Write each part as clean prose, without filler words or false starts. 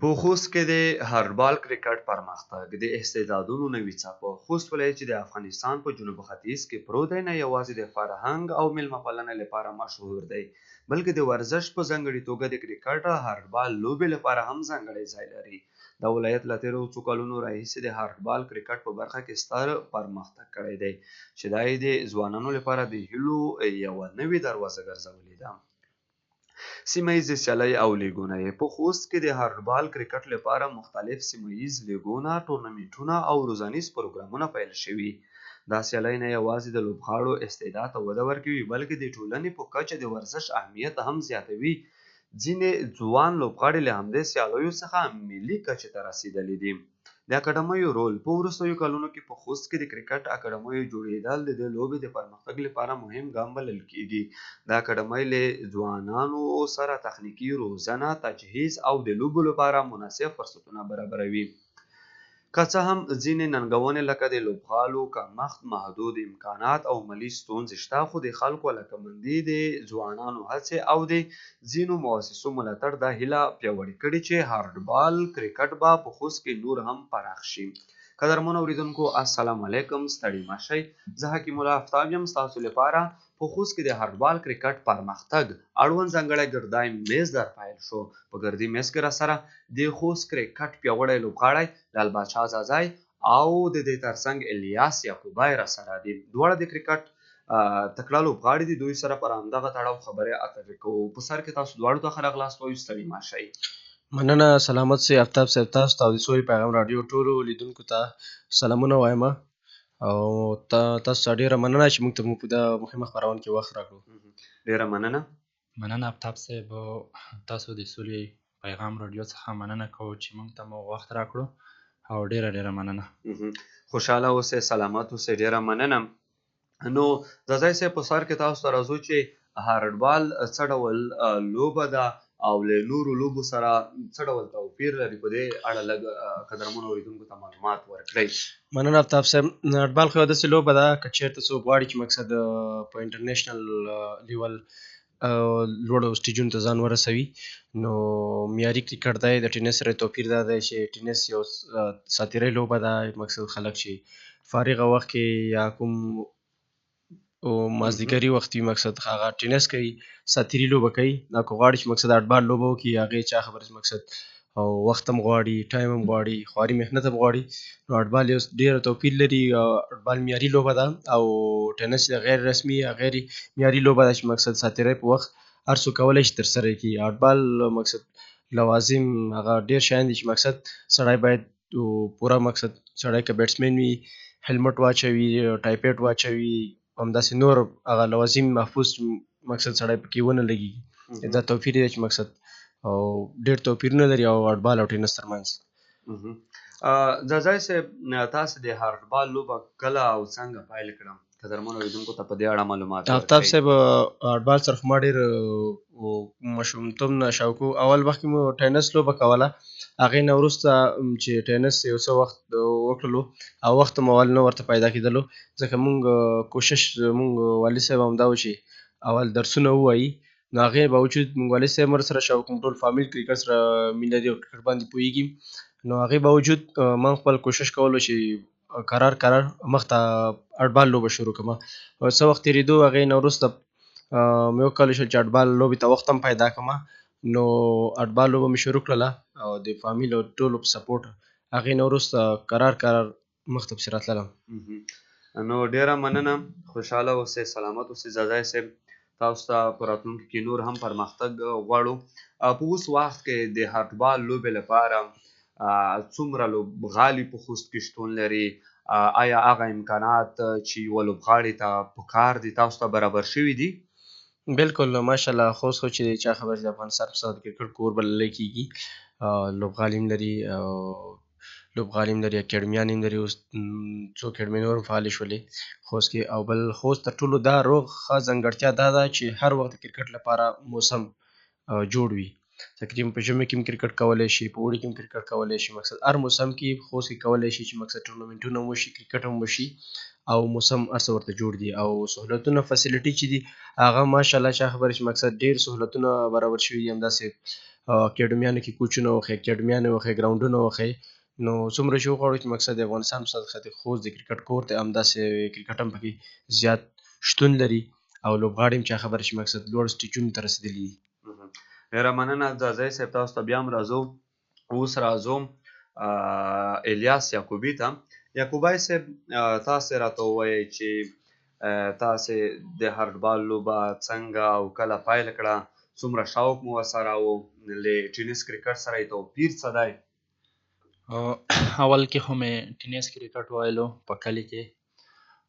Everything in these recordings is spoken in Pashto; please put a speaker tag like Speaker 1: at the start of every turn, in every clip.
Speaker 1: په خوست کې د هاندبال کرکټ پرمختګ د استعدادونو نوې څپه. خوست ولایت چې د افغانستان په جنوب ختیځ کې پروت دی، نه یوازې د فرهنګ او میلمه پالنې لپاره مشهور دی، بلکې د ورزش په ځانګړي توګه د کرکټ هاندبال لوبې لپاره هم ځانګړی ځای لري. دا ولایت له تیرو څو کلونو راهیسې د هاندبال کرکټ په برخه کې ستر پرمختګ کړی دی، چې دا یې د ځوانانو لپاره د هیلو یوه نوې دروازه ګرځولې ده. سیمه ییزې سیالۍ او لیګونه یې په خوست کې د هاندبال کرکټ لپاره مختلف سیمه ییز لیګونه، ټورنمنټونه او روزنیز پروګرامونه پیل شوي. دا سیالۍ نه یوازې د لوبغاړو استعداد ته وده ورکوي، بلکې د ټولنې په کچه د ورزش اهمیت هم زیاتوي. ځینې ځوان لوبغاړي له همدې سیالیو څخه ملي کچې ته رسېدلي دي. د اکاډمیو رول په وروستیو کلونو کې په خوست کې د کرکټ اکاډمیو جوړېدل د دې لوبې د پرمختګ لپاره مهم ګام بلل کېږي. دا اکاډمۍ له ځوانانو سره تخنیکي روزنه، تجهیز او د لوبو لپاره مناسب فرصتونه برابروي. که څه هم ځینې ننګونې لکه د لوبغالو کمښت، محدود امکانات او مالي ستونزې شته، خو د خلکو علاقمندي، د ځوانانو هڅې او د ځینو مؤسسو ملاتړ دا هیله پیاوړې کړې چې هاندبال کرکټ به په خوست کې نور هم پراخ شي. قدرمنو اورېدونکو، السلام علیکم، ستړي مه شئ. زه حکیم الله افتاب یم ستاسو لپاره. په خوست کې د هاندبال کرکټ پرمختګ اړوند ځانګړی ګردی میز در پیل شو. په ګردي میز کې راسره د خوست کرکټ پیاوړی لوبغاړی لعل باچا ځاځی او د دې ترڅنګ الیاس یعقوبی راسره دي. دواړه د کرکټ تکړه لوبغاړي دي. دوی سره پر همدغه تړاو خبرې اترې کوو. په سر کې تاسو دواړو ته ښه راغلاست وایو. ستړي مه شئ.
Speaker 2: مننه. سلامت سئ آفتاب صاحب. تاسو ته او د سولې پیغام راډیو ټولو لیدونکو ته سلامونه وایم او تاسو ته ډېره مننه چې موږ ته مو په دا مهمه خپرونه کې وخت راکړو.
Speaker 1: ډېره مننه.
Speaker 3: مننه آفتاب صاحب. تاسو د سولې پیغام راډیو څخه مننه کوو چې موږ ته مو وخت راکړو او ډېره مننه.
Speaker 1: خوشحاله اوسئ، سلامت اوسئ. ډېره مننه. نو ځاځی صاحب، په سر کې تاسو ته راځو چې هاندبال څه ډول لوبه ده او له نورو لوبو سره څه ډول توپیر لري. په دې اړه لږ قدرمنو اورېدونکو ته معلومات ورکړئ.
Speaker 2: مننه آفتاب صاحب. هاندبال خو یوه داسې لوبه ده که چېرته څوک غواړي چې مقصد په انټرنیشنل لیول لوړو سټیجونو ته ځان ورسوي، نو معیاري کرکټ دی. د ټینس سره توپیر دا دی چې ټینس یو ساتیرۍ لوبه ده. مقصد خلک چې فارغه وخت کې یا کوم مازدیګري وخت وي، مقصد هغه ټینس کوي، ساتیري لوبه کوي. دا که غواړي چې مقصد هاندبال لوبه وکړي، هغې چا خبره چې مقصد او وخت هم غواړي، ټایم هم غواړي، خواري محنت هم غواړي، نو هاندبال یو ډېره توپیر لري. هاندبال معیاري لوبه ده او ټینس غیر رسمي یا غیر معیاري لوبه ده چې مقصد ساتیرۍ په وخت هر څوک کولی شي ترسره یې کړي. هاندبال مقصد لوازم هغه ډېر شیان دي چې مقصد سړی باید پوره مقصد سړی که بیټسمین وي هیلمټ واچوي، ټایپیډ واچوي، همداسې نور هغه لوازم محفوظ مقصد سړی پکې ونه لګېږي. دا توپیر دی چې مقصد او ډېر توپیرونه لري او هاندبال او ټینس ترمنځ.
Speaker 1: ځاځی صاحب، تاسو د هاندبال لوبه کله او څنګه پیل کړه؟ قدرمنو اورېدونکو ته په دې اړه معلومات ورکړئ.
Speaker 2: آفتاب صاحب، هاندبال سره خو ما ډېر ماشومتوب نه شوق و. اول وخت کې مو ټینس لوبه کوله، هغې نه وروسته چې ټینس یو څه وخت وکړلو او وخت مو اول نه ورته پیدا کېدلو، ځکه مونږ کوشش مونږ والد صاحب همدا و چې اول درسونه ووایي، نو هغې باوجود مونږ والد صاحب هم ورسره شوق، مونږ ټول فامیل کرکټ سره مینه لري او کرکټ باندې پوهېږي، نو هغې باوجود ما خپل کوشش کولو چې قرار مخته هاندبال لوبه شروع کړم. څه وخت تېرېدو، هغې نه وروسته مې وکولی شول چې هاندبال لوبې ته وخت هم پیدا کړم، نو هاندبال لوبه مې شروع کړله او د فامیل او ټولو په سپورټ هغې نه وروسته قرار مخته پسې راتللم.
Speaker 1: نو ډېره مننه. خوشحاله اوسئ، سلامت اوسئ. ځاځی صاحب، تاسو ته په راتلونکي کې نور هم پرمختګ غواړو. په اوس وخت کې د هاندبال لوبې لپاره څومره لوبغالي په خوست کې شتون لري؟ آیا هغه امکانات چې یوه لوبغاړي ته پکار دي تاسو ته برابر شوي دي؟
Speaker 2: بلکل، ماشاءالله. خوست خو چې چا خبر چې د افغانستان په سطحه د کرکټ کور بللی کېږي، لوبغالي هم لري او اکیډمیانې هم لري. اوس څو اکیډمۍ نور هم فعالې شولې خوست کې. او بل خوست تر ټولو دا روغ ښه ځانګړتیا دا ده چې هر وخت د کرکټ لپاره موسم جوړ وي. تقریبا په ژمي کې هم کرکټ کولی شي، په اوړي کې هم کرکټ کولی شي، مقصد هر موسم کې خوست کې کولی شي چې مقصد ټورنمنټونه هم وشي، کرکټ هم وشي او موسم هر څه ورته جوړ دي. او سهولتونه فیسیلیټي چې دي هغه ماشاءالله چا خبره چې مقصد ډېر سهولتونه برابر شوي دي. همداسې اکیډمیانو کې کوچونه وښی، اکیډمیانې وښی، ګراونډونه وښی. نو څومره چې وغواړو چې مقصد د افغانستان په خط خوست د کرکټ کور دی، همداسې کرکټ هم پکې زیات شتون لري او لوبغاړي هم چې خبره شي مقصد لوړ سټیجونو ته رسېدلي دي.
Speaker 1: ډېره مننه ځاځی صاحب، تاسو ته بیا هم راځو. اوس راځو الیاس یعقوبي ته. یعقوبی صاحب، تاسې راته ووایئ چې تاسې د هارډبال لوبه څنګه او کله پیل کړه، څومره شوق مو ورسره و، له ټینس کرکټ سره یې توپیر څه دی؟
Speaker 3: اول کې خو مې ټینس کرکټ ویلو په کلي کې،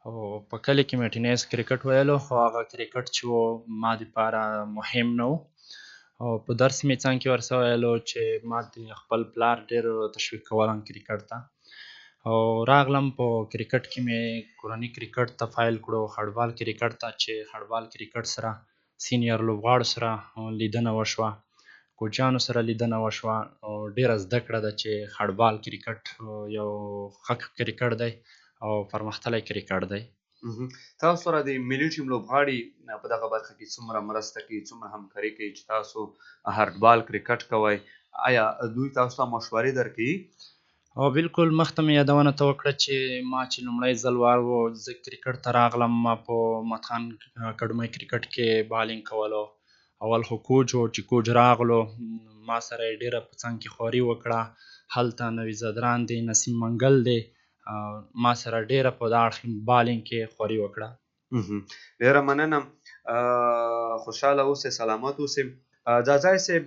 Speaker 3: او په کلي کې مې ټینس کرکټ ویلو، خو هغه کرکټ چې و ما دپاره مهم نه و، او په درس مې څنګ کې ورسره ویلو چې ما د خپل پلار ډېر تشویق کولم کرکټ ته، او راغلم په کرکټ کې مې کورني کرکټ ته فایل کړو، هارډبال کرکټ ته، چې هارډبال کرکټ سره سینیر لوبغاړو سره لیدنه وشوه، کوچیانو سره لیدنه وشوه، او ډېره زده کړه ده چې هارډبال کرکټ یو ښه کرکټ دی او پرمختللی کرکټ دی.
Speaker 1: تاسو سره د ملي ټیم لوبغاړي په دغه برخه کې څومره مرسته کوي، څومره همکاري کوي چې تاسو هارډبال کرکټ کوئ؟ آیا دوی تاسو ته مشورې درکوي؟
Speaker 3: او بالکل مخته مې یادونه ته وکړه چې ما چې لومړی ځل وار و زه کرکټ ته راغلم، ما په متخان اکاډمۍ کرکټ کې بالینګ کولو. اول خو کوچ و، چې کوچ راغلو ما سره یې ډېره په څنګ کې خواري وکړه. هلته نوي زدران دی، نسیم منګل دی، ما سره ډېره په دا اړخ بالینګ کې خواري وکړه.
Speaker 1: ډېره مننه، خوشحاله اوسئ، سلامت اوسئ. ځاځی صاحب،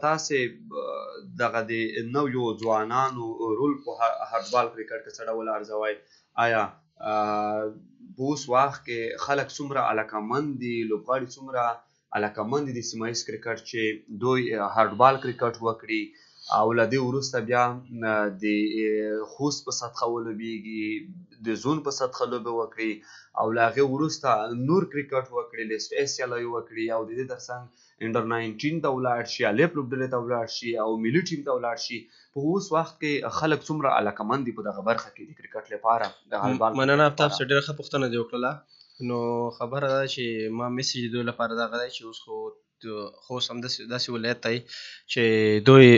Speaker 1: تاسې دغه د نویو ځوانانو رول په هارډبال کرکټ کې څه ډول ارزوئ؟ آیا په اوس وخت کې خلک څومره علاقه‌مند دي، لوبغاړي څومره علاقه‌مند دي د سیمه ییز کرکټ چې دوی هارډبال کرکټ وکړي، او له دې وروسته بیا د خوست په سطحه ولوبېږي، د زون په سطحه لوبې وکړي، او له هغې وروسته نور کرکټ وکړي، لیسټ اے سیالۍ وکړي، او د دې ترڅنګ انډر 19 ته ولاړ شي، الف لوبډلې ته ولاړ شي، او ملي ټیم ته ولاړ شي. په اوس وخت کې خلک څومره علاقه‌مند دي په دغه برخه کې د کرکټ لپاره د هارډبال؟
Speaker 2: مننه افتاب صاحب، ډېره ښه پوښتنه دې وکړله. نو خبره دا چې ما میسج د دوی لپاره دغه دی چې اوس خو خوست همداسې ولایت دی چې دوی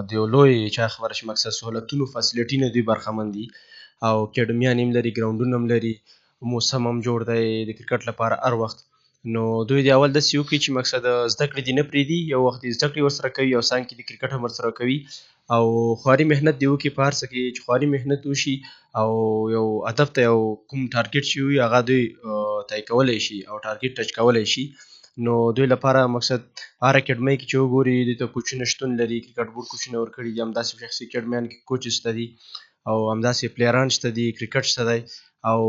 Speaker 2: د یو لوی چا خبره شي مقصد سهولتونو فاسیلیټي نه دوی برخمن دي، او اکیډمیان هم لري، ګراونډونه هم لري، موسم هم جوړ دی د کرکټ لپاره هر وخت. نو دوی د اول داسې وکړي چې مقصد زده کړې دې نه پرېږدي، یو وخت یې زده کړې ورسره کوي او څنګ کې د کرکټ هم ورسره کوي، او خواري محنت دې وکړي په هر څه کې چې خواري محنت وشي، او یو هدف ته یو کوم ټارګټ چې وي هغه دوی طی کولی شي او ټارګټ ټچ کولی شي. نو دوی لپاره مقصد هر اکیډمۍ کې چې وګوري دوی ته کوچونه شتون لري، کرکټ بورډ کوچونه ورکړي دي، همداسې شخصي اکیډمیان کې کوچ شته دي، او همداسې پلیران شته دي، کرکټ شته دی، او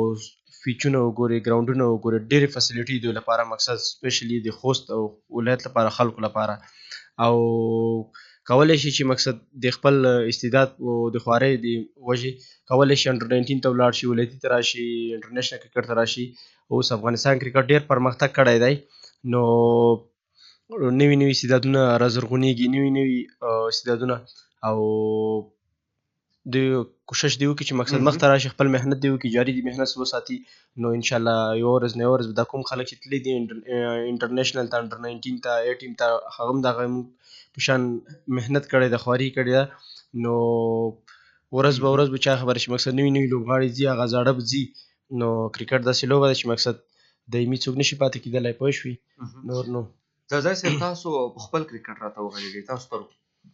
Speaker 2: فیچونه وګوري، ګراونډونه وګوري، ډېرې فیسیلیټي دوی لپاره مقصد سپیشلي د خوست او ولایت لپاره خلکو لپاره، او کولی شي چې مقصد د خپل استعداد او د خوارۍ د وجې کولی شي انډر 19 ته ولاړ شي، ولایتي ته راشي، انټرنیشنل کرکټ ته راشي. اوس افغانستان کرکټ ډېر پرمختګ کړی دی، نو نوي نوي استعدادونه رازرغونېږي، نوي استعدادونه، او دوی کوشش دی وکړي چې مقصد مخته راشي، خپل محنت دی وکړي، جاري دی محنت وساتي. نو انشاءالله یوه ورځ نه یوه ورځ دا کوم خلک چې تللي دي انټرنیشنل ته، انډر 19 ته، اے ټیم ته، هغه هم دغه په شان محنت کړی ده، خواري کړې ده. نو ورځ به ورځ به چا خبره شي مقصد نوي نوي لوبغاړي ځي، هغه زاړه به ځي. نو کرکټ داسې لوبه ده چې مقصد دایمي څوک نشي پاتې کېدلی، پوه شوې. نور نو
Speaker 1: ځاځی صاحب، تاسو خپل کرکټ راته وغږېږئ، تاسو تر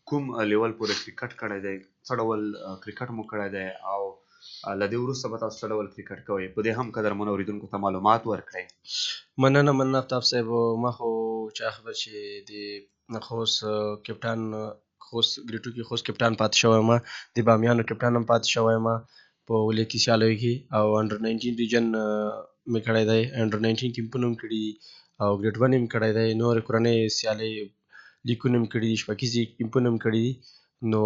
Speaker 1: کوم لیول پورې کرکټ کړی دی، څه ډول کرکټ مو کړی دی، او له دې وروسته به تاسو څه ډول کرکټ کوئ؟ په دې هم قدرمنو اورېدونکو ته معلومات ورکړئ.
Speaker 2: مننه افتاب صاحب، ما خو چا خبر چې د خوست کپټان، خوست ګریټو کې خوست کپټان پاتې شوی یم، د بامیانو کپټان هم پاتې شوی یم په ولایتي سیالیو کې، او انډر 19 ریجن مې کړی دی، انډر 19 کیمپونه هم کړي دي، او ګریډ 1 هم کړی دی، نورې کورنۍ سیالۍ لیګونه هم کړي دي، شپږیزې کیمپونه هم کړي دي. نو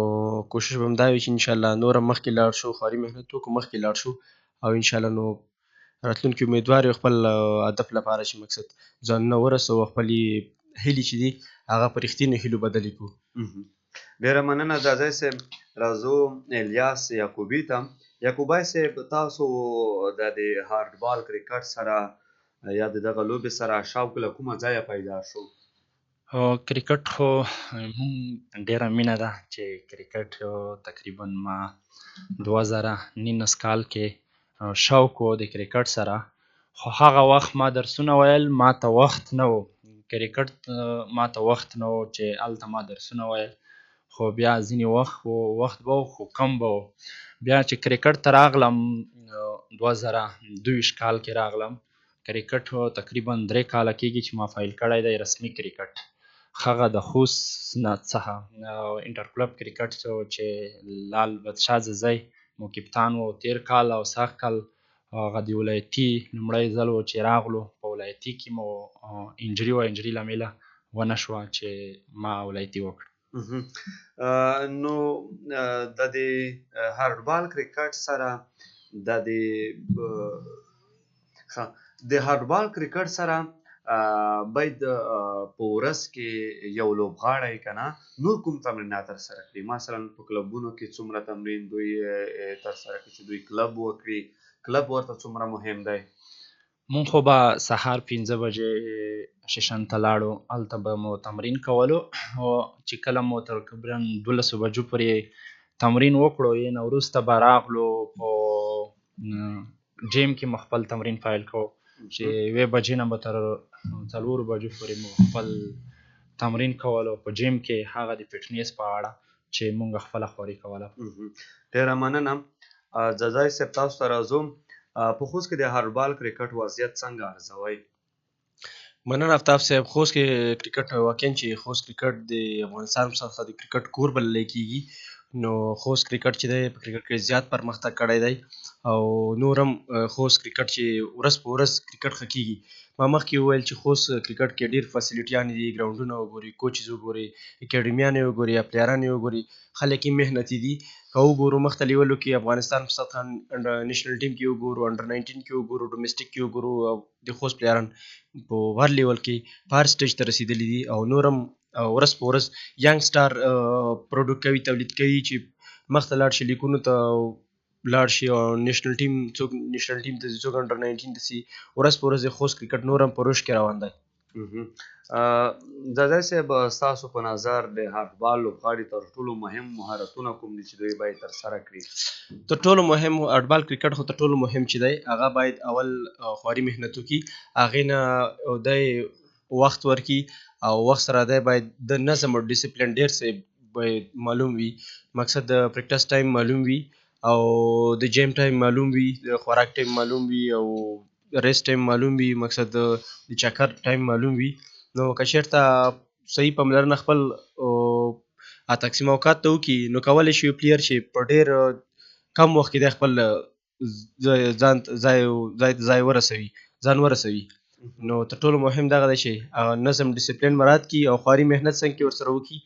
Speaker 2: کوشش به هم دا وي چې انشاءالله نور هم مخکې لاړ شو، خواري محنت وکړو، مخکې لاړ شو، او انشاءالله نو راتلونکي امیدوار یو خپل هدف لپاره چې مقصد ځانونه ورسوو، خپلې هیلې چې دي هغه په رښتینو هیلو بدلې کړو.
Speaker 1: ډېره مننه ځاځی صاحب. راځو الیاس یعقوبي ته. یعقوبی صاحب، تاسو د هارډبال کرکټ سره یا د دغه لوبې سره شوق له کومه ځایه پیدا شو؟
Speaker 3: کرکټ خو مونږ ډېره مینه ده چې کرکټ تقریبا ما 2019 کال کې شوق و د کرکټ سره، خو هغه وخت ما درسونه ویل، ما ته وخت نه و. کرکټ ما ته وخت نه و چې هلته ما درسونه ویل، خو بیا ځینې وخت به و خو کم به و. بیا چې کرکټ ته راغلم 2022 کال کې راغلم. کرکټ تقریبا 3 کاله کېږي چې ما فایل کړی دی رسمي کرکټ. هغه د خوست نه څخه انټر کلب کرکټ چې لال بدشاه ززی مو کپتان و تیر کال، او سږ کال هغه د ولایتي لومړی ځل و چې راغلو. په ولایتي کې مو انجري وه، انجري له امله ونه شوه چې ما ولایتي وکړه.
Speaker 1: نو د دې هارډبال کرکټ سره د هارډبال کرکټ سره باید په ورځ کې یو لوبغاړی که نه نور کوم تمرینات ترسره کړي؟ مثلا په کلبونو کې څومره تمرین دوی ترسره کړي چې دوی کلب وکړي؟ کلب ورته څومره مهم دی؟
Speaker 3: مونږ خو به سهار 5 بجې شیشن ته لاړو، هلته به مو تمرین کولو، او چې کله مو تقریبا 12 بجو پورې تمرین وکړو، یې نه وروسته به راغلو په جیم کې مو خپل تمرین پیل کوو چې 1 بجې نه به تر 4 بجو پورې مو خپل تمرین کولو په جیم کې، هغه د فټنس په اړه چې مونږ خپله خواري کوله.
Speaker 1: ډېره مننه. ځاځی صاحب، تاسو ته راځم. په خوست کې د هارډبال کرکټ وضعیت څنګه ارزوئ؟
Speaker 2: مننه افتاب صاحب. خوست کې کرکټ واقعا چې خوست کرکټ د افغانستان په څخه د کرکټ کور بللی کېږي، نو خوست کرکټ چې دی په کرکټ کې زیات پرمختګ کړی دی، او نور هم خوست کرکټ چې ورځ په ورځ کرکټ ښه کېږي. ما مخکې وویل چې خوست کرکټ کې ډېر فسیلیټیانې دي، ګراونډونه وګورئ، کوچز وګورئ، اکیډمیانې وګورئ، یا پلیران یې وګورئ، خلک یې محنتي دي. که وګورو مخته لیولو کې افغانستان په سطحه نیشنل ټیم کې وګورو، انډر 19 کې وګورو، ډومesټک کې وګورو، او د خوست پلیران په هر لیول کې په هر سټیج ته رسېدلي دي، او نور هم ورځ په ورځ ینګ سټار پروډوکټ کوي، تولید کوي، چې مخته لاړ شي، لیکونو ته لاړ شي، او نیشنل ټیم څوک نیشنل ټیم ته ځي، څوک انډر 19 ته ځي. ورځ په ورځ د خوست کرکټ نور هم په رشد کې روان دی.
Speaker 1: ځاځی صاحب، ستاسو په نظر د هارډبال لوبغاړي تر ټولو مهم مهارتونه کوم دي چې دوی باید ترسره کړي؟
Speaker 2: تر ټولو مهم هارډبال کرکټ خو تر ټولو مهم چې دی، هغه باید اول خواري محنت وکړي، هغې نه دی وخت ورکړي، او وخت سره دی باید د نظم او ډسپلین ډېر څه باید معلوم وي. مقصد د پریکټس ټایم معلوم وي، او د جیم ټایم معلوم وي، د خوراک ټایم معلوم وي، او ریسټ ټایم معلوم وي، مقصد د چکر ټایم معلوم وي. نو که چېرته صحیح پاملرنه خپل تقسیم اوقات ته وکړي، نو کولی شي پلیر چې په ډېر کم وخت کې دی خپل ځای ورسوي، ځان ورسوي. نو تر ټولو مهم دغه دی چې نظم ډسپلین مراعات کړي، او خواري محنت څنګه کې ورسره وکړي،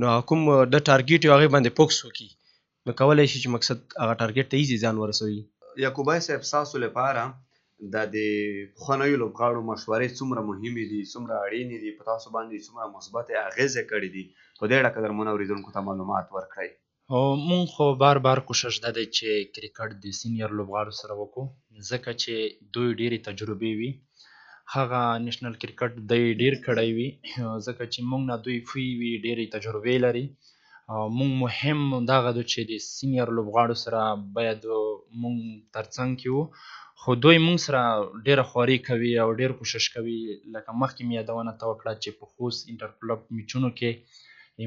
Speaker 2: نو کوم د ټارګیټ یو هغې باندې فوکس وکړي، نو کولی شي چې مقصد هغه ټارګیټ ته ایزي ځان ورسوي.
Speaker 1: یعقوبی صاحب، ستاسو لپاره د پخوانیو لوبغاړو مشورې څومره مهمې دي، څومره اړینې دي، په تاسو باندې څومره مثبتې اغېزې کړې دي؟ په دې اړه قدرمنو اورېدونکو ته معلومات ورکړئ.
Speaker 3: مونږ خو بار کوشش دا دی چې کرکټ د سینیر لوبغاړو سره وکړو، ځکه چې دوی ډېرې تجربې وي. هغه نیشنل کرکټ دی ډېر کړی وي، ځکه چې مونږ نه دوی ښوي وي، ډېرې تجربې لري. مونږ مهم دغه ده چې د سینیر لوبغاړو سره باید مونږ ترڅنګ کې وو، خو دوی مونږ سره ډېره خواري کوي او ډېر کوشش کوي. لکه مخکې مې یادونه ته وکړه چې په خوست انټر کلب میچونو کې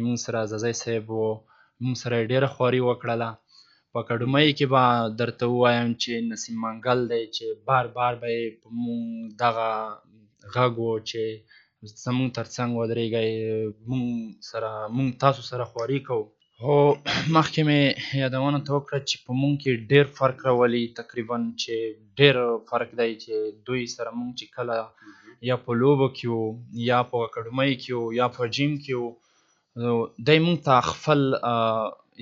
Speaker 3: مونږ سره ځاځی صاحب و، مونږ سره یې ډېره خواري وکړله. په اکاډمۍ کې به درته ووایم چې نسیم منګل دی چې بار به یې په مونږ دغه غږ و چې زمونږ ترڅنګ ودرېږئ، مونږ تاسو سره خواري کوو. خو مخکې مې یادونه ته وکړه چې په مونږ کې ډېر فرق راولي، تقریبا چې ډېر فرق دی چې دوی سره مونږ چې کله یا په لوبو کې وو، یا په اکاډمۍ کې وو، یا په جیم کې وو، دی مونږ ته خپل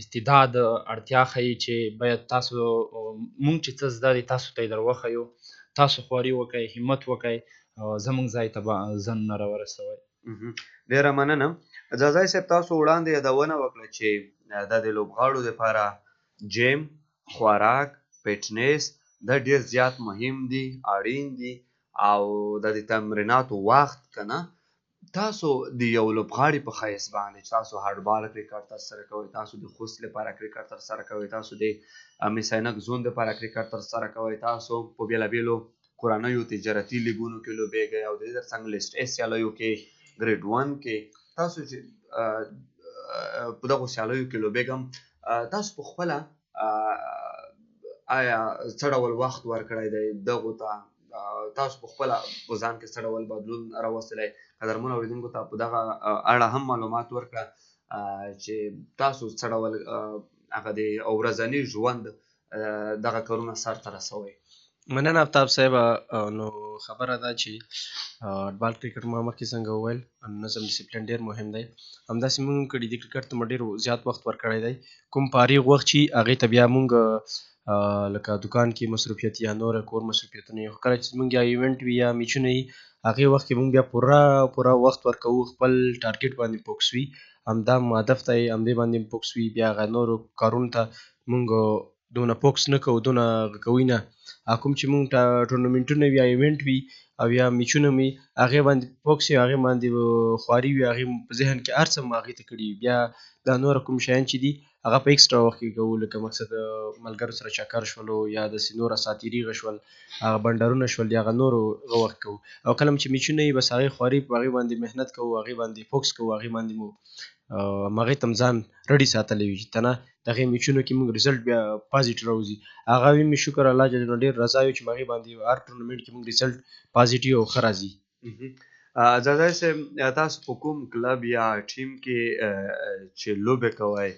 Speaker 3: استعداد اړتیا ښیي چې باید تاسو مونږ چې څه زده دي تاسو ته یې در وښیو، تاسو خواري وکئ، همت وکئ، زمونږ ځای ته به ځانونه راورسوئ.
Speaker 1: ډېره مننه. ځاځی صاحب، تاسو وړاندې یادونه وکړه چې د لوبغاړو دپاره جیم، خوراک، فټنس دا ډېر زیات مهم دي، اړین دي، او د تمریناتو وخت که نه تاسو د یو لوبغاړي په حیث باندې تاسو هارډبال کرکټ ترسره کوئ، تاسو د خوست لپاره کرکټ ترسره کوئ، تاسو د میساینک زون لپاره کرکټ ترسره کوئ، تاسو په بېلابېلو کورنیو تجارتي لیګونو کې لوبېږئ او د دې ترڅنګ لیسټ اے سیالیو کې ګریډ 1 کې تاسو چې په دغو سیالیو کې لوبېږم، تاسو په خپله آیا څه ډول وخت ورکړی دی دغو ته؟ تاسو په خپله په ځان کې څه ډول بدلون راوستلی؟ قدرمنو اورېدونکو ته په دغه اړه هم معلومات ورکړه چې تاسو څه ډول هغه د ورځني ژوند دغه کارونه سرته رسوئ.
Speaker 2: مننه آفتاب صاحب. نو خبره ده چې هارډبال کرکټ ما مخکې څنګه وویل نظم ډسپلین ډېر مهم دی. همداسې موږ هم کړي دي کرکټ ته مو ډېر زیات وخت ورکړی دی. کوم فارغ وخت چې هغې ته بیا موږ لکه دکان کې مصروفیت یا نور کور مصروفیتونه وي، خو کله چې موږ یا ایونټ وي یا میچونه وي هغې وخت کې موږ بیا پوره وخت ورکوو، خپل ټارګېټ باندې فوکس وي، همدا مو هدف دی، همدې باندې مو فوکس وي. بیا هغه نورو کارونو ته موږ دونه فوکس نه کوو، دونه کوي نه. کوم چې موږ ټورنمنټونه وي یا ایونټ وي او یا میچونه وي هغې باندې فوکس وي، هغې باندې خواري وي، هغې په ذهن کې هر څه مو هغې ته کړي وي. بیا دا نور کوم شیان چې دي هغه په ایکسټرا وخت کې کوو، لکه مقصد ملګرو سره چکر شولو یا داسې نور اساطیري شول، هغه بنډارونه شول، یا هغه نورو هغه وخت کوو. او کله چې میچونه وي بس هغې خواري په هغې باندې محنت کوو، هغې باندې فوکس کوو، هغې باندې مو هغې ته م ځان رډي ساتلی وي چې ته نه د هغې میچونو کې موږ رزلټ بیا پازیټیو راوځي. هغه وي مې شکر الله جل جلاله ډېر رضا یو چې هغې باندې هر ټورنمنټ کې موږ رزلټ پازیټیو او ښه راځي.
Speaker 1: ځاځی صاحب، تاسو په کوم کلب یا ټیم کې چې لوبې کوئ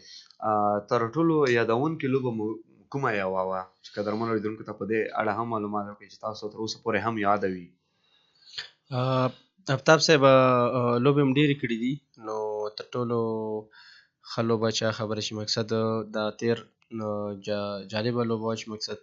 Speaker 1: تر ټولو یادونکې لوبه مو کومه یوه وه چې قدرمنو اورېدونکو ته په دې اړه هم معلومات ورکړئ چې تاسو تر اوسه پورې هم یاده وي؟
Speaker 2: آفتاب صاحب، لوبې مو ډېرې کړي دي، نو تر ټولو ښه لوبه چې خبره چې مقصد دا تېر جالبه لوبه وه چې مقصد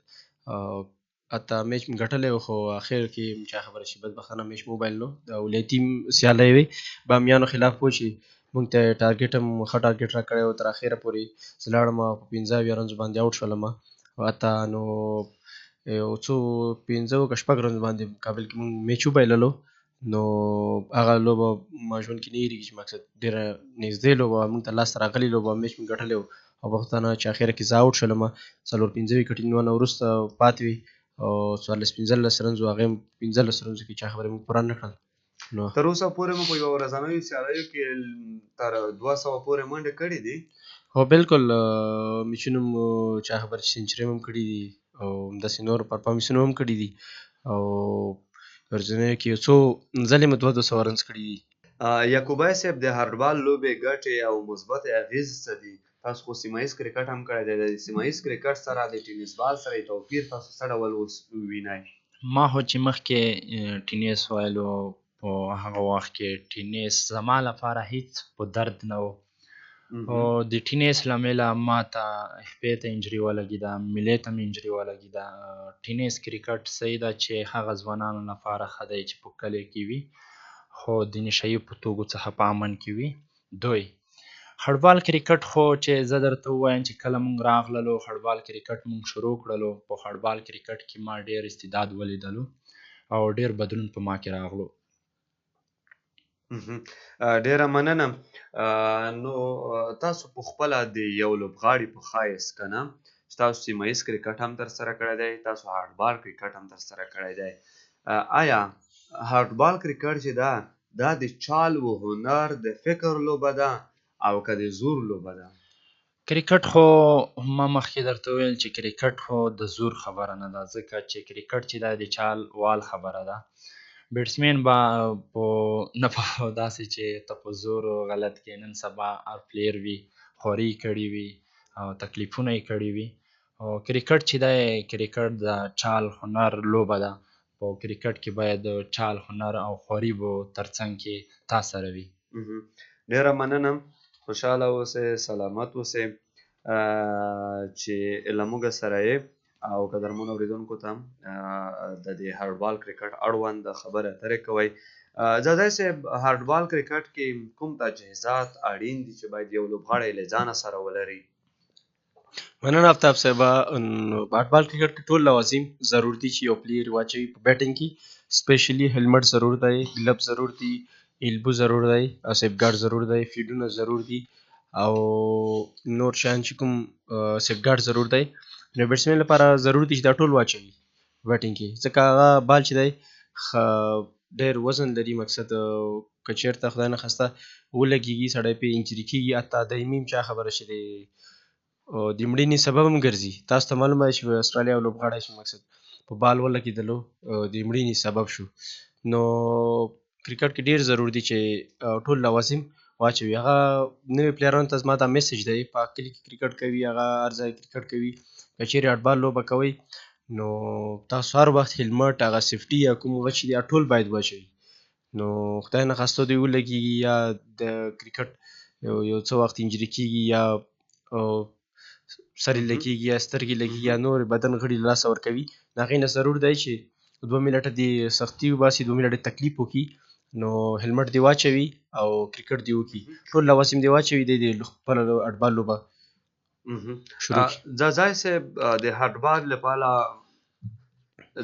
Speaker 2: حتی میچ مې ګټلی و، خو اخر کې چې خبره چې بدبختانه میچ موبایل نو د ولایتي سیالۍ وې بامیانو خلاف و چې موږ ته یې ټارګېټ هم ښه ټارګېټ راکړی و. تر اخره پورې زه لاړم په 15 رنز باندې آوټ شولم، حتی نو یو څو 15 که 6 رنز باندې مقابل کې موږ میچ وبایللو. نو هغه لوبه ما ژوند کې نه هېرېږي چې مقصد ډېره نږدې لوبه وه، موږ ته لاسته راغلې لوبه، میچ مې ګټلی و او بختانه چې اخره کې زه آوټ شولم. 4-5 وکټونه وروسته پاتې وي او 14-15 رنز و، هغې 15 رنزو کې چې خبرې موږ پوره نه کړل. نو
Speaker 1: تر اوسه پورې مو په یوه ورځنیو سیالیو کې تر 200 پورې منډې کړې دي؟
Speaker 2: هو بالکل، میچونه مو چې خبره چې سینچرۍ هم کړي دي او همداسې نور پرفارمنسونه هم کړي دي او ورځنیو کې یو څو ځلې مو 200 رنز کړي دي.
Speaker 1: یعقوبی صاحب، د هارډبال لوبې ګټې او مثبت اغېزې څه دي؟ تاسو خو سیمه ییز کرکټ هم کړی دی، د سیمه ییز کرکټ سره د ټینس بال سره یې توپیر تاسو څه ډول وینئ؟
Speaker 3: ما خو چې مخکې ټینس ویلو، په هغه وخت کې ټینس زما لپاره هیڅ په درد نه و، او د ټینس له امله ما ته خپې ته انجري ولګېده، میلې ته مې انجري ولګېده. ټینس کرکټ صحیح ده چې هغه ځوانانو لپاره ښه دی چې په کلیو کې وي خو د نشهیي په توکو څخه په امن کې وي. دوی هارډبال کرکټ خو چې زه درته ووایم چې کله موږ راغللو هارډبال کرکټ موږ شروع کړلو، په هارډبال کرکټ کې ما ډېر استعداد ولیدلو او ډېر بدلون په ما کې راغلو.
Speaker 1: ډېره مننه. نو تاسو په خپله د یو لوبغاړي په حیث که نه چې تاسو سیمه ییز کرکټ هم ترسره کړی دی، تاسو هارډبال کرکټ هم ترسره کړی دی، آیا هارډبال کرکټ چې ده دا د چال و هنر د فکر لوبه ده او که د زور لوبه ده؟
Speaker 3: کرکټ خو ما مخکې درته وویل چې کرکټ خو د زور خبره نه ده، ځکه چې کرکټ چې ده د چال وال خبره ده. بیټسمین به نه په داسې چې ته په زور غلط کې نن سبا هر پلیر وي خواري کړې وي او تکلیفونه یې کړي وي، او کرکټ چې دی کرکټ د چال هنر لوبه ده. په کرکټ کې باید چال هنر او خواري به ترڅنګ کې تا سره وي.
Speaker 1: ډېره مننه، خوشحاله اوسئ، سلامت اوسئ چې له موږ سره یې او قدرمنو اورېدونکو ته د دې هارډبال کرکټ اړوند خبرې اترې کوئ. ځاځی صاحب، هارډبال کرکټ کې کوم تجهیزات اړین دي چې باید یو لوبغاړی له ځانه سره ولري؟
Speaker 2: مننه آفتاب صاحب. هارډبال کرکټ کې ټول لوازم ضرور دي چې یو پلیر واچوي. په بیټینګ کې سپیشلی هیلمټ ضرور دی، ګلب ضرور دي، ایلبو ضرور دی او سیف ګارډ ضرور دی فیډونه ضرور دي او نور شیان چې کوم سیف ګارډ ضرور دی نو بیټسمین لپاره ضرور دي چې دا ټول واچوي بیټینګ کې ځکه هغه بال چې دی ډېر وزن لري مقصد که چېرته خدای نخواسته ولګېږي سړی پې انجري کېږي حتی دایمي هم چا خبره چې دی د مړینې سبب هم ګرځي تاسو ته معلومه ده چې استرالیا یو لوبغاړی چې مقصد په بال ولګېدلو د مړینې سبب شو نو کرکټ کې ډېر ضرور دي چې ټول لوازم واچوي هغه نوي پلیرانو ته زما دا میسج دی په کلي کې کرکټ کوي هغه هر ځای کرکټ کوي که چیرې هټبال لوبه کوئ نو تاسو هر وخت هیلمټ هغه سیفټي یا کوم هغه چې دي ټول باید واچوي نو خدای نخواسته دوی ولګېږي یا د کرکټ یو څه وخت انجري کېږي یا سر یې لګېږي یا سترګې لګېږي یا نور بدن غړي له لاسه ورکوي د هغې نه ضرور دی چې 2 منټه دې سختي وباسي 2 منټه تکلیف وکړي نو هیلمټ دې واچوي او کرکټ دې وکړي ټول لوازم دې واچوي دی خپله هټبال لوبه شروع کړي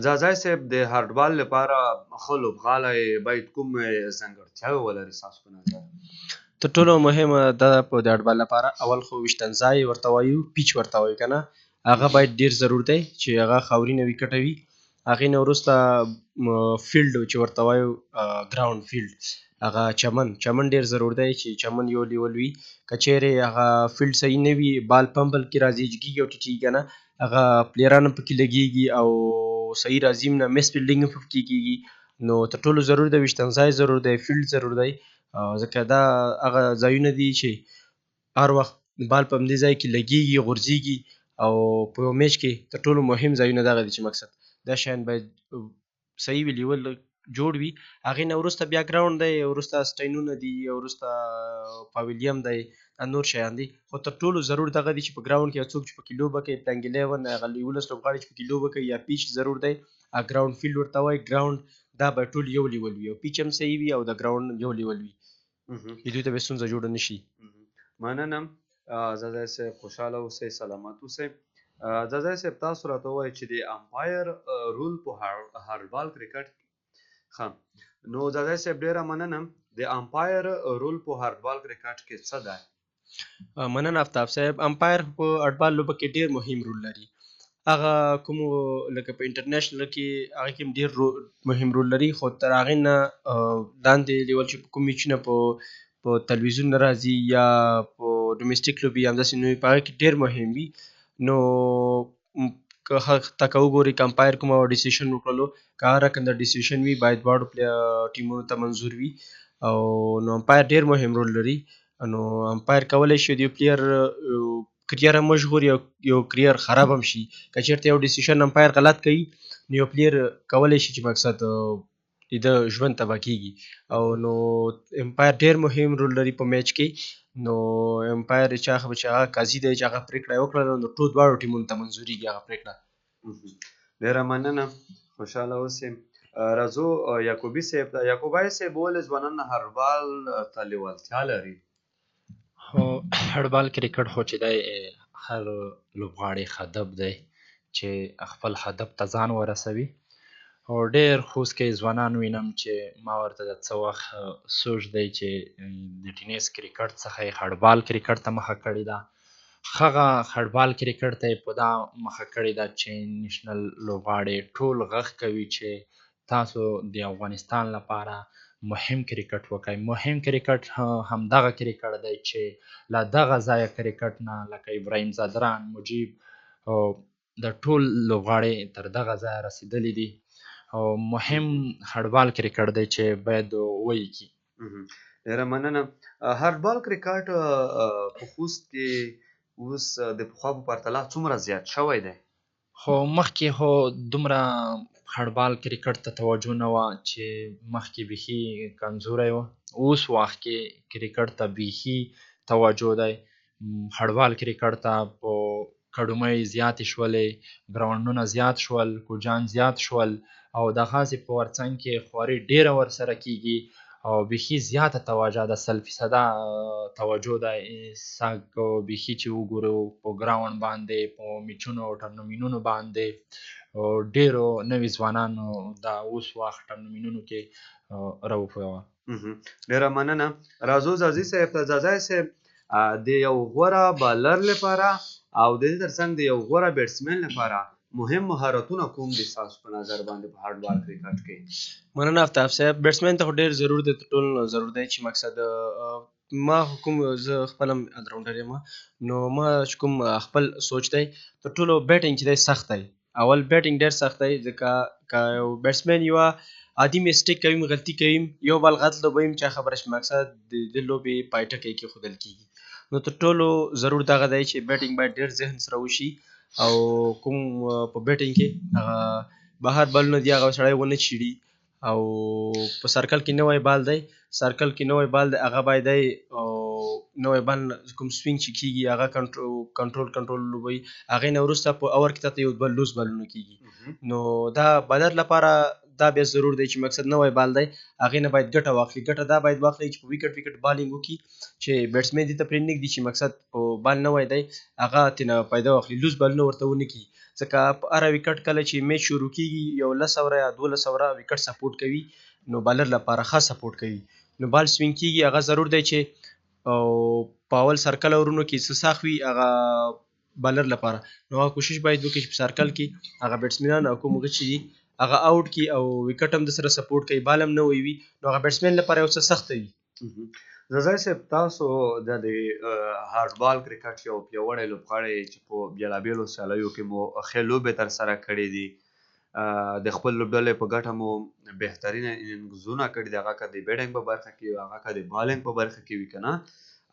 Speaker 1: ځاځی صاحب د هټبال لپاره ښه لوبغالی باید کوم ځانګړتیاوې ولري ستاسو په نظر
Speaker 2: تر ټولو مهمه دا په د هټبال لپاره اول خو ویشتنځای ورته وایو پیچ ورته وایو که نه هغه باید ډېر ضرور دی چې هغه خاورینه ویکټه وي هغې نه وروسته فیلډ چې ورته وایو ګراوند فیلډ هغه چمن ډېر ضرور دی چې چمن یو لیول وي که چیرې هغه فیلډ صحیح نه وي بال پمبل کې راځي جګېږي او ټیټېږي که نه هغه پلیران هم پکې لګېږي او صحیح راځي هم نه مس فیلډینګ هم پکې کېږي نو تر ټولو ضرور دی ویشتنځای ضرور دی فیلډ ضرور دی ځکه دا هغه ځایونه دي چې هر وخت بال په همدې ځای کې لګېږي غورځېږي او په یو میچ کې تر ټولو مهم ځایونه دغه دي چې مقصد دا شیان باید صحیح وي لیول جوړ وي هغې نه وروسته بیا ګراوند دی وروسته سټینونه دي وروسته پاویلیم دی دا نور شیان دي خو تر ټولو ضرور دغه دي چې په ګراوند کې یو څوک چې پکې لوبه کوي پلانګ 11 هغه 11 لوبغاړي چې پکې لوبه کوي یا پیچ ضرور دی ګراوند فیلډ ورته وایي ګراوند دا به ټول یو لیول وي او پیچ هم صحیح وي او د ګراوند یو لیول وي دوی ته به ستونزه جوړه نه شي
Speaker 1: مننه ځاځی صاحب خوشحاله اوسئ سلامت اوسئ ځاځی صاحب تاسو راته ووایئ چې د امپایر رول په هټبال کرکټ ښه نو ځاځی صاحب ډېره مننه د امپایر رول په هټبال کرکټ کې څه دی
Speaker 2: مننه افتاب صاحب امپایر په هټبال لوبه کې ډېر مهم رول لري هغه کومو لکه په انټرنیشنل کې هغې کې هم ډېر مهم رول لري خو تر هغې نه لاندې لیول چې کوم میچونه په تلویزیون نه راځي یا په ډومیسټیک لوبې همداسې نه وي په هغې کې ډېر مهم وي نو که وګورئ که امپایر کومه ډیسیشن وکړلو که هر رقم د ډیسیشن وي باید دواړو ټیمونو ته منظور وي او نو امپایر ډېر مهم رول لري نو امپایر کولی شي د یو پلیر کریر هم وژغوري یو کریر خراب هم شي که چېرته یو ډیسیشن امپایر غلط کوي نو یو پلیر کولی شي چې مقصد د ده ژوند تباه کېږي او نو امپایر ډېر مهم رول لري په میچ کې نو امپایر چې هغه قاضي دی چې هغه پرېکړه یې وکړله نو ټول دواړو ټیمونو ته منظورېږي هغه پرېکړه
Speaker 1: ډېره مننه خوشحاله اوسئ راځو یعقوبي صاحب ته یعقوبی صاحب ولې ځوانان هټبال ته لیوالتیا لري
Speaker 3: هټبال کرکټ خو چې دی هر لوبغاړی هدف دی چې خپل هدف ته ځان ورسوي او ډېر خوست کې ځوانان وینم چې ما ورته د څه وخت سوچ دی چې د ټینس کرکټ څخه یې هټبال کرکټ ته مخه کړې ده هغه هټبال کرکټ ته یې په دا مخه کړې ده چې نیشنل لوبغاړي ټول غږ کوي چې تاسو د افغانستان لپاره مهم کرکټ وکړئ مهم کرکټ همدغه کرکټ دی چې له دغه ځایه کرکټ نه لکه ابراهیم ځدران مجیب د ټول لوبغاړي تر دغه ځایه رسېدلي دي او مهم هټبال کرکټ دی چې باید ویې کړي
Speaker 1: ډېره مننه هټبال کرکټ په خوست کې اوس د پخوا په پرتله څومره زیات شوی دی
Speaker 3: خو مخکې خو دومره هټبال کرکټ ته توجه نه وه چې مخکې بیخي کمزوری و اوس وخت کې کرکټ ته بیخي توجه دی هټبال کرکټ ته په کډومۍ زیاتې شولې ګراونډونه زیات شول کوچان زیات شول او دغسې په ورڅنګ کې خواري ډېره ورسره کېږي او بیخي زیاته توجه ده 100% توجه ده بیخي چې وګورو په ګراوند باندې په میچونو او ټورنمنټونو باندې ډېرو نوي ځوانانو دا اوس وخت ټورنمنټونو کې راوښویوه
Speaker 1: ډیره مننه. راځو ځاځي صاحب ته. ځاځی صاحب د یو غوره بالر لپاره او د دې ترڅنګ د یو غوره بیټسمن لپاره مهم مهارتونه کوم دي ستاسو په نظر باندې په هارډ بال کرکټ کې؟
Speaker 2: مننه افتاب صاحب. بیټسمین ته خو ډېر ضرور دی، تر ټولو نه ضرور دی چې مقصد ما کوم زه خپل هم الراونډر یم، نو ما چې کوم خپل سوچ دی تر ټولو بیټینګ چې دی سخت دی. اول بیټینګ ډېر سخت دی، ځکه که یو بیټسمین یوه عادي میسټیک کوي، غلطي کوي، یو بال غلط لوبوي چا خبره شي، مقصد د دې لوبې پای ټکی کېښودل کېږي. نو تر ټولو ضرور دغه دی چې بیټینګ باید ډېر ذهن سره وشي، او کوم په بیټینګ کې هغه بهر بالونه دي هغه سړی ونه چیړي، او په سرکل کې نوی بال دی، سرکل کې نوی بال دی، هغه باید دی نوی بال کوم سوینګ چې کېږي هغه کنټرول لوبوي. هغې نه وروسته په اور کې تاته یو دوه لوز بالونه کېږي. نو دا بالر لپاره دا بیا ضرور دی چې مقصد نوی بال دی هغې نه باید ګټه واخلي. ګټه دا باید واخلي چې په ویکټ بالینګ وکړي، چې بیټسمین دې ته پرېږدي چې مقصد په بال نوی دی هغه ترېنه فایده واخلي، لوز بالونه ورته ونه کړي. ځکه په هره ویکټ کله چې میچ شروع کېږي یو 10 اوره یا 12 اوره ویکټ سپورټ کوي، نو بالر لپاره ښه سپورټ کوي. نو بال سوینګ کېږي هغه ضرور دی چې په اول سرکل اورونو کې څه ساخ وي هغه بالر لپاره، نو هغه کوشش باید وکړي چې په سرکل کې هغه بیټسمینان او کوم هغه چې دي هغه آوټ کړي او ویکټ هم درسره سپورټ کوي، بال هم نوی وي، نو هغه بیټسمین لپاره یو څه سخته وي.
Speaker 1: ځاځی صاحب تاسو د هارډ بال کرکټ یو پیاوړی لوبغاړی چې په بېلابېلو سیالیو کې مو ښې لوبې ترسره کړې دي، د خپل لوبډلې په ګټه مو بهترینه اننګزونه کړي دي، هغه که د بیټینګ په برخه کې وي، هغه که د بالینګ په برخه کې وي که نه،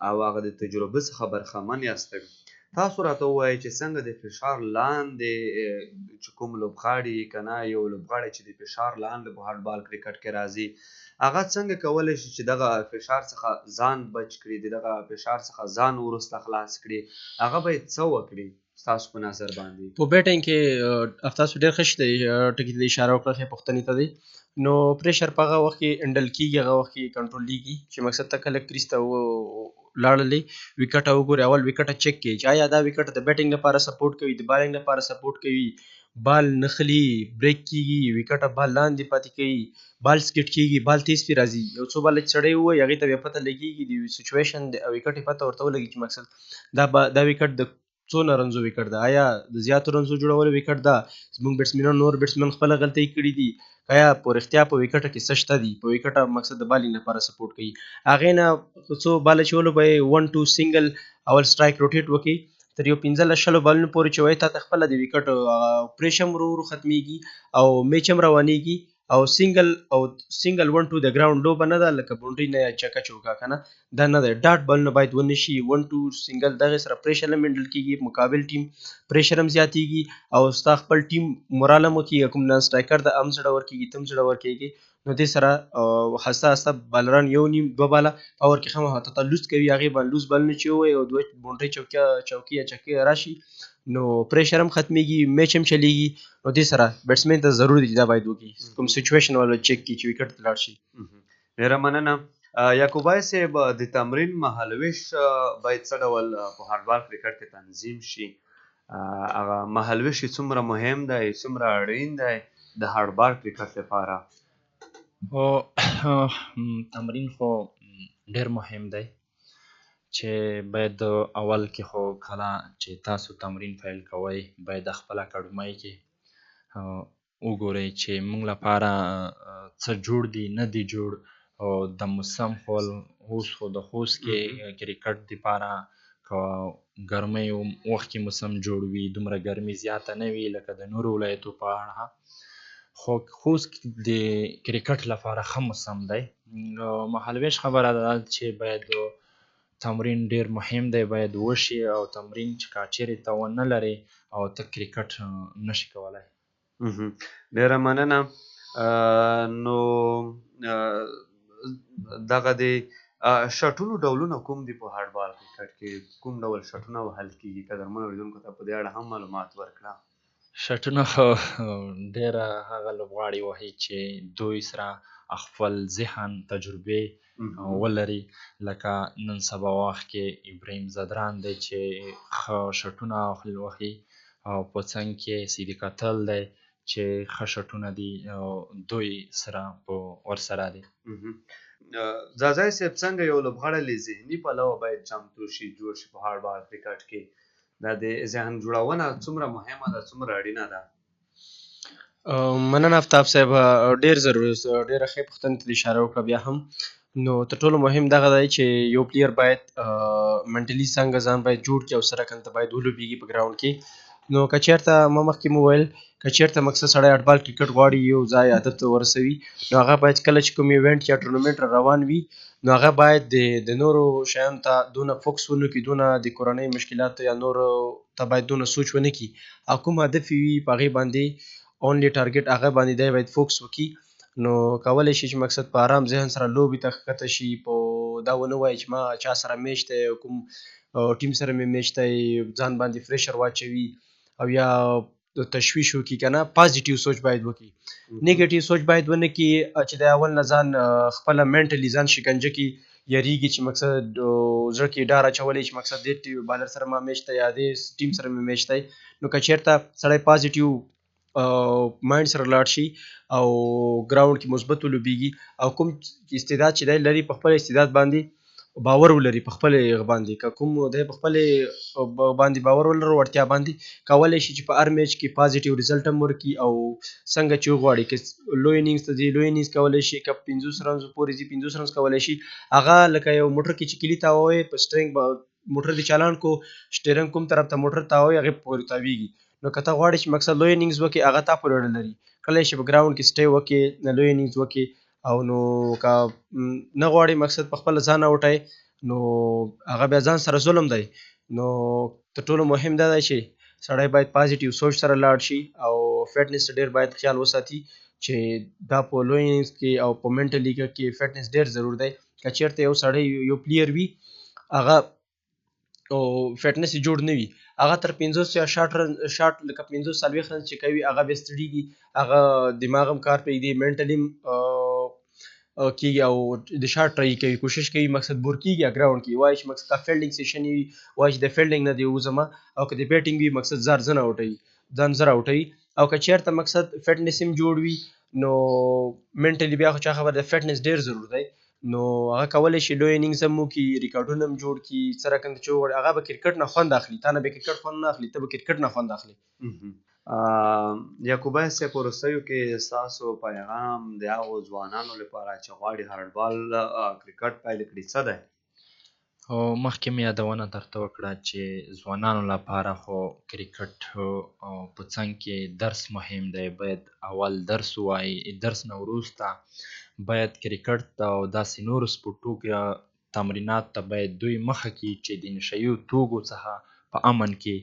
Speaker 1: او هغه د تجربه څخه برخمن یاست. تاسو راته ووایئ چې څنګه د فشار لاندې چې کوم لوبغاړي که نه یو لوبغاړی چې د فشار لاندې په هارډ بال کرکټ کې راځي هغه څنګه کولی شي چې دغه فشار څخه ځان بچ کړي، د دغه فشار څخه ځان وروسته خلاص کړي، هغه باید څه وکړي ستاسو په نظر باندې؟
Speaker 2: په بیټینګ کې تاسو ډېر ښه ټکي ته اشاره وکړه، ښې پوښتنې ته دی. نو پریشر په هغه وخت کې هینډل کېږي، هغه وخت کې کنټرولېږي چې مقصد ته کله کریز ته لاړلې ویکټ وګورئ، اول ویکټ چک کړئ چې آیا دا ویکټ د بیټینګ لپاره سپورټ کوي، د بالینګ لپاره سپورټ کوي، بال نښلي، بریک کېږي، ویکټ بال لاندې پاتې کوي، بال سکیټ کېږي، بال تیز پرې راځي. یو څو باله چې سړی ووایي هغې ته بیا پته لګېږي د سچویشن د ویکټ یې پته ورته ولګي چې مقصد دا ویکټ د څونه رنزو ویکټ ده، آیا د زیاتو رنزو جوړولو ویکټ ده، زموږ بیټسمینان نور بیټسمین خپله غلطۍ کړي دي، که یا په رښتیا په ویکټه کې څه شته دي، په ویکټه مقصد د بالینګ لپاره سپورټ کوي. هغې نه څو باله چې ولوبوئ 1-2 سینګل اول سټرایک روټیټ وکړي تر یو 15-20 بالونو پورې چې وایي تا ته خپله د ویکټ پریش هم ورو ورو ختمیږي او میچ هم روانېږي. او سینګل 1-2 د ګراوند لوبه نه ده لکه بونډري نه یا چکه چوکا که نه، دا نه دی. ډاټ بالونه باید ونه شي، 1-2 سینګل دغې سره پریشر هم هینډل کېږي، مقابل ټیم پریشر هم زیاتېږي او ستا خپل ټیم مورال هم وکړي، کوم نن سټرایکر ده هم زړور کېږي، ته هم زړور کېږي. نو دې سره هسته هسته بالران یو نیم دوه باله اور کې هم حتی لوز کوي، هغې باندې لوز بالونه چې ووایي او دوه بونډرۍ چوکۍ یا چکې راشي نو پریشر هم ختمیږي، میچ هم چلیږي. نو دې سره بیټسمین ته ضرور دی چې دا باید وکړي، کوم سچویشن والا چک کړي چې ویکټ ته لاړ شي.
Speaker 1: ډېره مننه. یعقوبی صاحب د تمرین مهالویش باید څه ډول په هارډ بال کرکټ کې تنظیم شي؟ هغه مهالویش څومره مهم دی، څومره اړین دی د هارډ بال کرکټ لپاره؟
Speaker 3: تمرین خو ډېر مهم دی چې باید اول کې خو کله چې تاسو تمرین پیل کوئ باید خپله کړمۍ کې وګورئ چې موږ لپاره څه جوړ دي نه دي جوړ، او د موسم خو اوس خو د خوست کې کرکټ دپاره که ګرمۍ وخت کې موسم جوړ وي، دومره ګرمي زیاته نه وي لکه د نورو ولایتو په اړه، خو خوست د کرکټ لپاره ښه موسم دی. مهالویش خبره ده چې باید تمرین ډېر مهم دی، باید وشي، او تمرین چې که چیرې ته ونه لرې او ته کرکټ نشي کولی.
Speaker 1: ډېره مننه. نو دغه د شټونو ډولونه کوم دي په هارډ بال کرکټ کې؟ کوم ډول شټونه وهل کېږي؟ قدرمنو اورېدونکو ته په دې اړه هم معلومات ورکړه.
Speaker 3: شټونه ډېره هغه لوبغاړي وهي چې دوی سره خپل ذهن تجربې ولري، لکه نن سبا وخت کې ابراهیم ځدران دی چې ښه شټونه وهي، او په څنګ کې صدیق اتل دی چې ښه شټونه دي، دوی سره ورسره دي.
Speaker 1: ځاځی صاحب څنګه یو لوبغاړی له ذهني پلوه باید چمتو شي جوړ شي په هارډبال کرکټ کې دا د ذهن جوړونه څومره مهمه ده څومره اړینه ده؟
Speaker 2: مننه آفتاب صاحب، ډېر ضروري ډېره ښې پوښتنې ته دې اشاره وکړه. بیا هم نو تر ټولو مهم دغه دی چې یو پلیر باید منټلي څنګه ځان باید جوړ کړي او سره کنته باید ولوبېږي په ګراونډ کې. نو که چېرته ما مخکې مو وویل که چېرته مقصد سړی هارډبال کرکټ غواړي یو ځای هدف ته ورسوي نو هغه باید کله چې کوم ایونټ یا ټورنمنټ را روان وي نو هغه باید د نورو شیانو ته دونه فوکس ونه کړي، دونه د کورنۍ مشکلاتو یا نورو ته باید دونه سوچ ونه کړي او کوم هدف یې وي په هغې باندې اونلی ټارګټ هغه باندې دی باید فوکس وکړي. نو کولی شي چې مقصد په آرام ذهن سره لوبې ته ښکته شي، په دا ونه وایي چې ما چا سره میچ دی او کوم ټیم سره مې میچ دی ځان باندې فریشر واچوي او یا تشویش وکړي که نه، پازیټیو سوچ باید وکړي. نیګیټیو سوچ باید ونه کړي چې د اول نه ځان خپله منټلي ځان شکنجه کړي، یریږي چې مقصد زړه کې ډار اچولی چې مقصد دې بالر سره ما میچ دی یا دې ټیم سره مې میچ دی. نو که چېرته سړی پازیټیو مایند سره لاړ شي او ګراوند کې مثبت ولوبېږي او کوم استعداد چې دی لري په خپل استعداد باندې باور ولري، په خپل باندې که کوم دی په خپل باندې باور ولري وړتیا باندې کولی شي چې په هر میچ کې پازیټیو ریزلټ هم ورکړي او څنګه چې وغواړي که لوی انینګز ته ځي لوی انینګز کولی شي، که 50 رنزو پورې ځي 50 رنز کولی شي. هغه لکه یو موټر کې چې کلي تاووی په سټرینګ موټر دې چالان کو سټیرنګ کوم طرف ته موټر تاووی هغې پورې تاویږي. نو که ته غواړې چې مقصد لوی انینګز وکړې هغه تا پورې اړه لري، کله چې په ګراوند کې سټی وکړې لوی انینګز وکړې او نو که نه غواړې مقصد په خپله ځان اوټی نو هغه بیا ځان سره ظلم دی. نو تر ټولو مهم دا دی چې سړی باید پازیټیو سوچ سره لاړ شي او فټنس ته ډېر باید خیال وساتي چې دا په لوی انینګز کې او په منټل لیګ کې فټنس ډېر ضرور دی. که چېرته یو سړی یو پلیر وي هغه او فټنس یې جوړ نه وي هغه تر 50 یا 60 لکه 50 څلوېښت رنز چې کوي هغه بیا ستړېږي، هغه دماغ هم کار پرېږدي، منټلي هم کېږي او د شاټ ټرای کوي، کوشش کوي مقصد بور کېږي ګراوند کې، وایي چې مقصد دا فیلډینګ سیشن وي وایي چې د فیلډینګ نه دې وځمه او که د بیټینګ وي مقصد ځان زر اوټوي. او که چېرته مقصد فټنس هم جوړ وي نو منټلي بیا خو چا خبر دی فټنس ډېر ضرور دی. نو هغه کولی شي لوی انینګز هم وکړي، ریکارډونه هم جوړ کړي، څه رقم چې وغواړي هغه به کرکټ نه خوند اخلي، تا نه به کرکټ خوند نه اخلي، ته به کرکټ نه خوند اخلي.
Speaker 1: یعقوب بھائی صاحب په وروستیو کې ستاسو پیغام د هغو ځوانانو لپاره چې غواړي هارډبال کرکټ پیل کړي څه دی؟
Speaker 3: او مخکې مې یادونه درته وکړه چې ځوانانو لپاره خو کرکټ په څنګ کې درس مهم دی، باید اول درس ووایي، درس نه وروسته باید کرکټ ته او داسې نورو سپورټو تمریناتو ته باید دوی مخه کړي چې د نشهیو توکو څخه په امن کې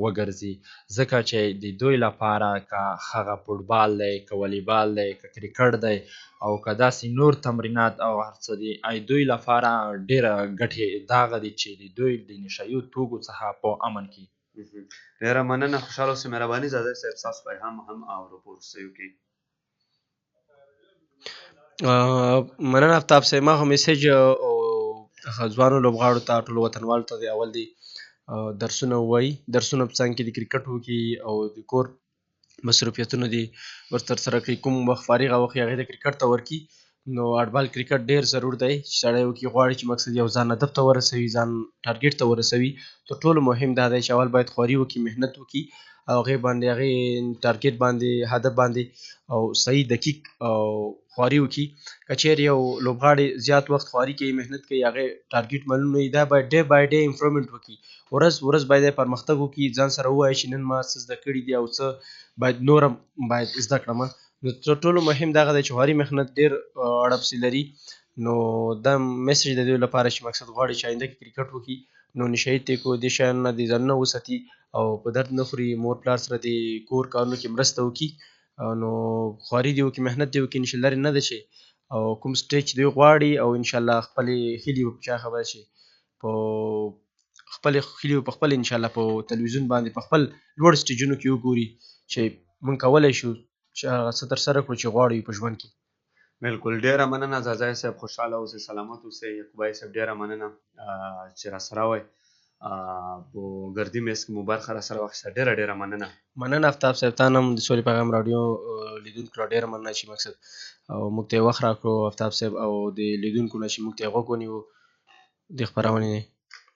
Speaker 3: وګرځي، ځکه چې د دوی لپاره که هغه فوټبال دی که والیبال دی که کرکټ دی او که داسې نور تمرینات او هر څه دي دوی لپاره ډېره ګټې دغه دي چې د دوی د نشهیو توکو څخه په امن کې.
Speaker 1: ډېره مننه، خوشحاله اوسئ، مهرباني ځاځی صاحب ستاسو پیغام هم اورو په وروستیو کې.
Speaker 2: مننه آفتاب صاحب، ما خو میسیج ځوانو لوبغاړو ته ټولو وطنوالو ته د اول دی درسونه ووایي، درسونه په څنګ کې د کرکټ وکړي او د کور مصروفیتونه دې ور ترسره کړي، کوم وخت فارغه وخت یې هغې ته کرکټ ته ورکړي. نو هارډبال کرکټ ډېر ضرور دی چې سړی وکړي، غواړي چې مقصد یو ځان هدف ته ورسوي، ځان ټارګټ ته ورسوي. تر ټولو مهم دا دی چې اول باید خواري وکړي، محنت وکړي او هغې باندې هغې ټارګټ باندې هدف باندې او صحیح دقیق او خواري وکړي. که چېرې یو لوبغاړی زیات وخت خواري کوي، محنت کوي، هغې ټارګټ معلوم نه وي، دا باید ډے بای ډے امپرومنټ وکړي، ورځ باید یې پرمختګ وکړي، ځان سره ووایي چې نن ما څه زده کړي دي او څه باید نور هم باید زده کړمه. نو تر ټولو مهم دغه دی چې خواري محنت ډېر اړه پسې لري. نو دا میسج د دوی لپاره چې مقصد غواړي چې آینده کې کرکټ وکړي نو نشهیي توکو دې شیانو نه دې ځانونه وساتي او په درد نه خوري، مور پلار سره د کور کارونو کې مرسته وکړي. نو خواري دې وکړي، محنت دې وکړي، انشاءالله لرې نه ده چې او کوم سټیج چې دوی غواړي او انشاءالله خپلې هیلې به په چا خبره شي، په خپلې هیلې به په خپل انشاءالله په تلویزیون باندې په خپل لوړ سټیجونو کې وګوري چې موږ کولی شو چې هغه څه ترسره کړو چې غواړو په ژوند کې.
Speaker 1: بالکل، ډېره مننه ځاځی صاحب، خوشحاله اوسئ، سلامت اوسئ. یعقوب بھائی صاحب ډېره مننه چې راسره وئ په ګردي میز کې مو برخه راسره واخیسته. ډېره مننه.
Speaker 2: مننه افتاب صاحب، تا نه هم د سولې پیغام راډیو لیدونکو ته ډېره مننه چې مقصد او موږ ته یې وخت راکړو افتاب صاحب، او د لیدونکو نه چې موږ ته یې غوږ ونیو دې خپرونې نه.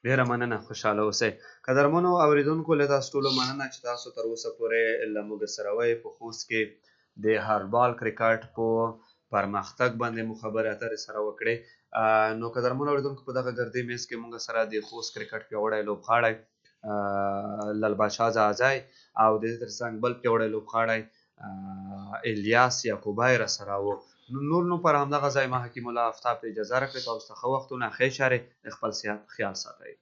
Speaker 1: ډېره مننه، خوشحاله اوسئ. قدرمنو اوریدونکو، له تاسو ټولو مننه چې تاسو تر اوسه پورې له موږ سره وئ. په خوست کې د هارډبال کرکټ په پرمختګ باندې مو خبرې اترې سره وکړې. نو قدرمنو اوریدونکو، په دغه ګردي میز کې موږ سره د خوست کرکټ پیاوړی لوبغاړی لل بادشاه زازی او د دې تر څنګ بل پیاوړی لوبغاړی الیاس یعقوبی راسره و. نور نو پر همدغه ځای ما حکیم الله افتاب ته اجازه راکړئ. تاسو ته ښه وختونه، ښې چارې، د خپل صحت خیال ساتئ.